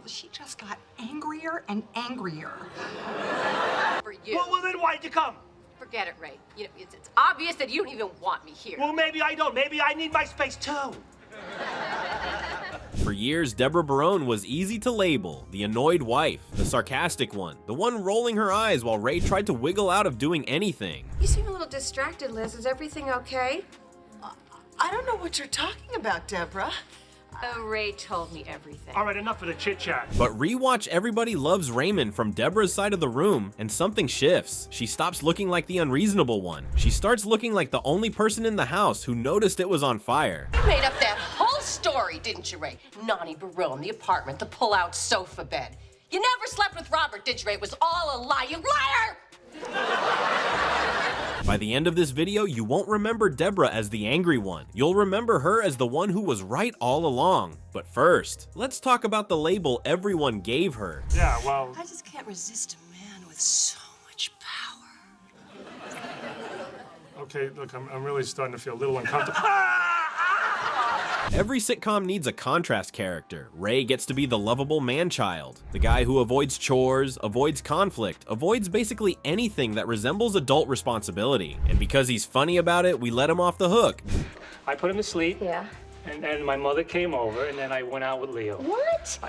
she just got angrier and angrier. For you. Well, then why'd you come? Forget it, Ray. You know, it's obvious that you don't even want me here. Well, maybe I don't. Maybe I need my space, too. For years, Debra Barone was easy to label, the annoyed wife, the sarcastic one, the one rolling her eyes while Ray tried to wiggle out of doing anything. You seem a little distracted, Liz. Is everything okay? I don't know what you're talking about, Debra. Oh, Ray told me everything. All right, enough of the chit-chat. But rewatch Everybody Loves Raymond from Debra's side of the room, and something shifts. She stops looking like the unreasonable one. She starts looking like the only person in the house who noticed it was on fire. You made up that whole story, didn't you, Ray? Nani Barone, the apartment, the pull-out sofa bed. You never slept with Robert, did you, Ray? It was all a lie, you liar! By the end of this video, you won't remember Debra as the angry one. You'll remember her as the one who was right all along. But first, let's talk about the label everyone gave her. Yeah, well... I just can't resist a man with so much power. Okay, look, I'm really starting to feel a little uncomfortable. Every sitcom needs a contrast character. Ray gets to be the lovable man-child, the guy who avoids chores, avoids conflict, avoids basically anything that resembles adult responsibility. And because he's funny about it, we let him off the hook. I put him to sleep. Yeah. And my mother came over, and then I went out with Leo. What?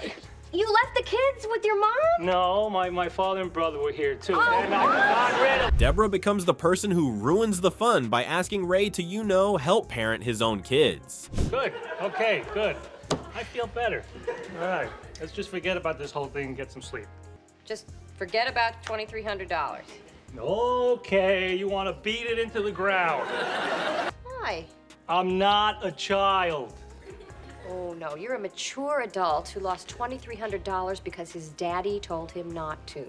You left the kids with your mom? No, my father and brother were here, too. And I got rid of... Debra becomes the person who ruins the fun by asking Ray to, you know, help parent his own kids. Good. Okay, good. I feel better. All right. Let's just forget about this whole thing and get some sleep. Just forget about $2,300. Okay, you want to beat it into the ground. Why? I'm not a child. Oh, no. You're a mature adult who lost $2,300 because his daddy told him not to.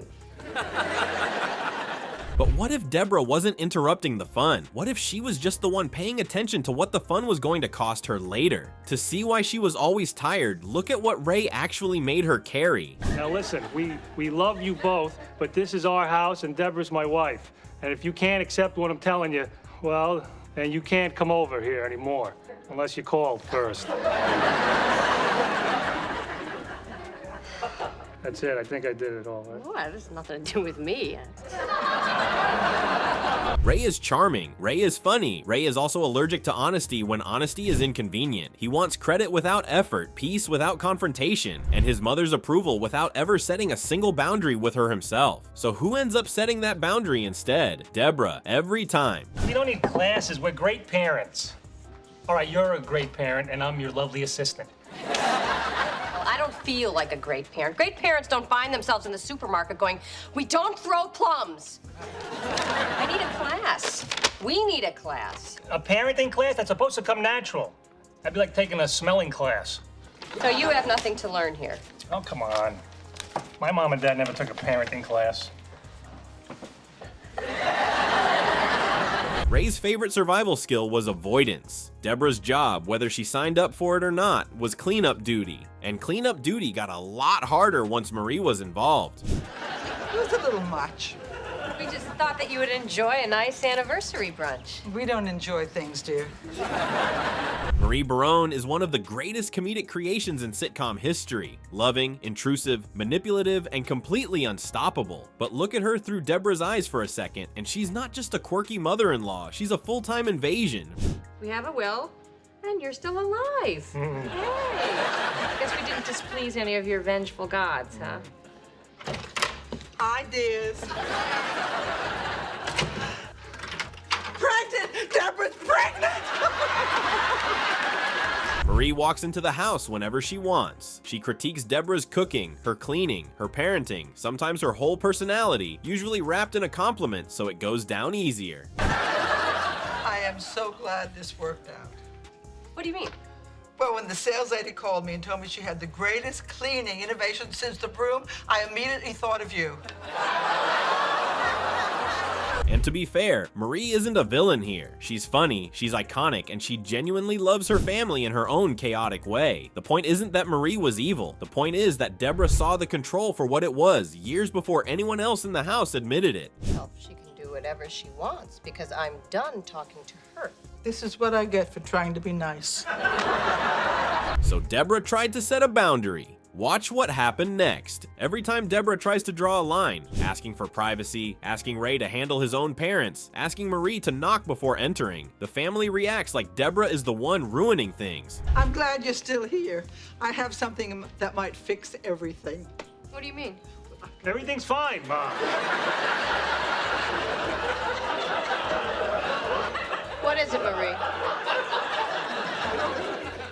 But what if Debra wasn't interrupting the fun? What if she was just the one paying attention to what the fun was going to cost her later? To see why she was always tired, look at what Ray actually made her carry. Now listen, we love you both, but this is our house and Debra's my wife. And if you can't accept what I'm telling you, well, then you can't come over here anymore, unless you called first. That's it, I think I did it all, right? Oh, that has nothing to do with me. Ray is charming, Ray is funny, Ray is also allergic to honesty when honesty is inconvenient. He wants credit without effort, peace without confrontation, and his mother's approval without ever setting a single boundary with her himself. So who ends up setting that boundary instead? Debra, every time. We don't need classes, we're great parents. All right, you're a great parent, and I'm your lovely assistant. Well, I don't feel like a great parent. Great parents don't find themselves in the supermarket going, we don't throw plums. I need a class. We need a class. A parenting class? That's supposed to come natural. That'd be like taking a smelling class. So you have nothing to learn here. Oh, come on. My mom and dad never took a parenting class. Ray's favorite survival skill was avoidance. Debra's job, whether she signed up for it or not, was cleanup duty. And cleanup duty got a lot harder once Marie was involved. It was a little much. We just thought that you would enjoy a nice anniversary brunch. We don't enjoy things, dear. Marie Barone is one of the greatest comedic creations in sitcom history. Loving, intrusive, manipulative, and completely unstoppable. But look at her through Debra's eyes for a second, and she's not just a quirky mother-in-law, she's a full-time invasion. We have a will, and you're still alive. Hey. Guess we didn't displease any of your vengeful gods, huh? Ideas. Pregnant! Debra's pregnant! Marie walks into the house whenever she wants. She critiques Debra's cooking, her cleaning, her parenting, sometimes her whole personality, usually wrapped in a compliment so it goes down easier. I am so glad this worked out. What do you mean? Well, when the sales lady called me and told me she had the greatest cleaning innovation since the broom, I immediately thought of you. And to be fair, Marie isn't a villain here. She's funny, she's iconic, and she genuinely loves her family in her own chaotic way. The point isn't that Marie was evil. The point is that Debra saw the control for what it was years before anyone else in the house admitted it. Well, she can do whatever she wants because I'm done talking to her. This is what I get for trying to be nice. So Debra tried to set a boundary. Watch what happened next. Every time Debra tries to draw a line, asking for privacy, asking Ray to handle his own parents, asking Marie to knock before entering, the family reacts like Debra is the one ruining things. I'm glad you're still here. I have something that might fix everything. What do you mean? Everything's fine, Mom. What is it, Marie?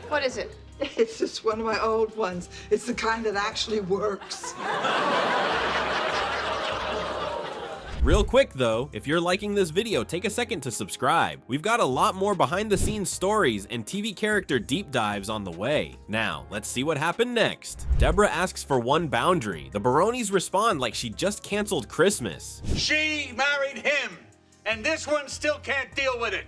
What is it? It's just one of my old ones. It's the kind that actually works. Real quick though, if you're liking this video, take a second to subscribe. We've got a lot more behind the scenes stories and TV character deep dives on the way. Now, let's see what happened next. Debra asks for one boundary. The Baronis respond like she just canceled Christmas. She married him, and this one still can't deal with it.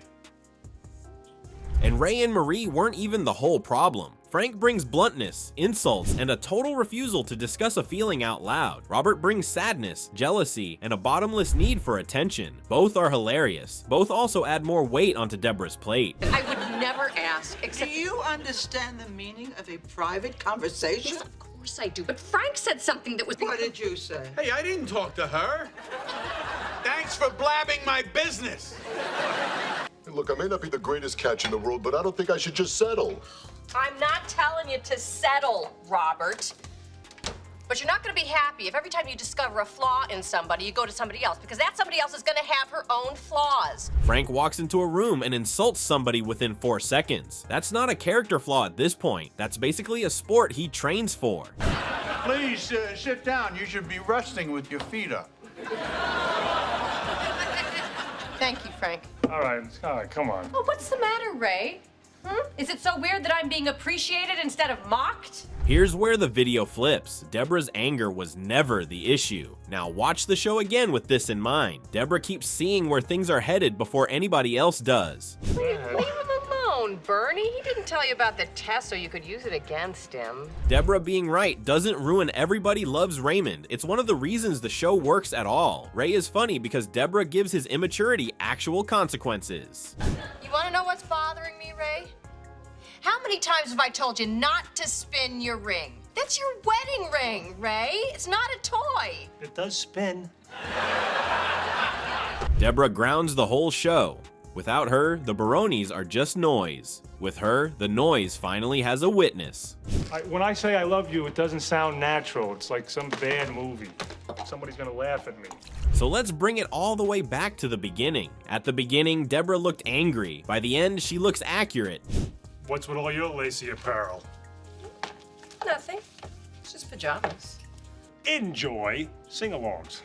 And Ray and Marie weren't even the whole problem. Frank brings bluntness, insults, and a total refusal to discuss a feeling out loud. Robert brings sadness, jealousy, and a bottomless need for attention. Both are hilarious. Both also add more weight onto Debra's plate. I would never ask, Do except... you understand the meaning of a private conversation? Yes, of course I do. But Frank said something that was... What did you say? Hey, I didn't talk to her. Thanks for blabbing my business. Hey, look, I may not be the greatest catch in the world, but I don't think I should just settle. I'm not telling you to settle, Robert. But you're not going to be happy if every time you discover a flaw in somebody, you go to somebody else, because that somebody else is going to have her own flaws. Frank walks into a room and insults somebody within 4 seconds. That's not a character flaw at this point. That's basically a sport he trains for. Please sit down. You should be resting with your feet up. Thank you, Frank. All right, come on. Oh, what's the matter, Ray? Is it so weird that I'm being appreciated instead of mocked? Here's where the video flips. Debra's anger was never the issue. Now watch the show again with this in mind. Debra keeps seeing where things are headed before anybody else does. Leave him alone, Bernie. He didn't tell you about the test so you could use it against him. Debra being right doesn't ruin Everybody Loves Raymond. It's one of the reasons the show works at all. Ray is funny because Debra gives his immaturity actual consequences. You want to know what's bothering me, Ray? How many times have I told you not to spin your ring? That's your wedding ring, Ray. It's not a toy. It does spin. Debra grounds the whole show. Without her, the Baronis are just noise. With her, the noise finally has a witness. When I say I love you, it doesn't sound natural. It's like some bad movie. Somebody's gonna laugh at me. So let's bring it all the way back to the beginning. At the beginning, Debra looked angry. By the end, she looks accurate. What's with all your lacy apparel? Nothing. It's just pajamas. Enjoy sing-alongs.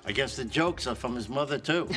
I guess the jokes are from his mother, too.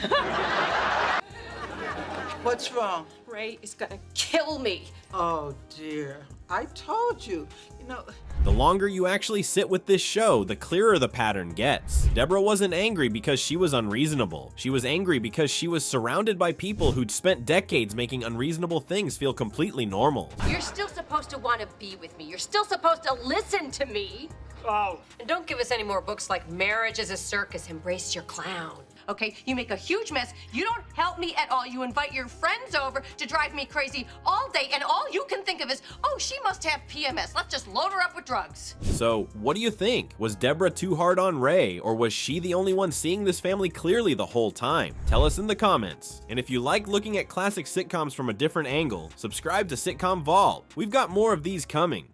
What's wrong? Ray is gonna kill me. Oh, dear. I told you. You know, The longer you actually sit with this show, the clearer the pattern gets. Debra wasn't angry because she was unreasonable. She was angry because she was surrounded by people who'd spent decades making unreasonable things feel completely normal. You're still supposed to want to be with me. You're still supposed to listen to me. Oh, And don't give us any more books like Marriage is a Circus, Embrace Your Clown. Okay, you make a huge mess. You don't help me at all. You invite your friends over to drive me crazy all day, and all you can think of is, oh, she must have PMS. Let's just load her up with drugs. So, what do you think? Was Debra too hard on Ray, or was she the only one seeing this family clearly the whole time? Tell us in the comments. And if you like looking at classic sitcoms from a different angle, subscribe to Sitcom Vault. We've got more of these coming.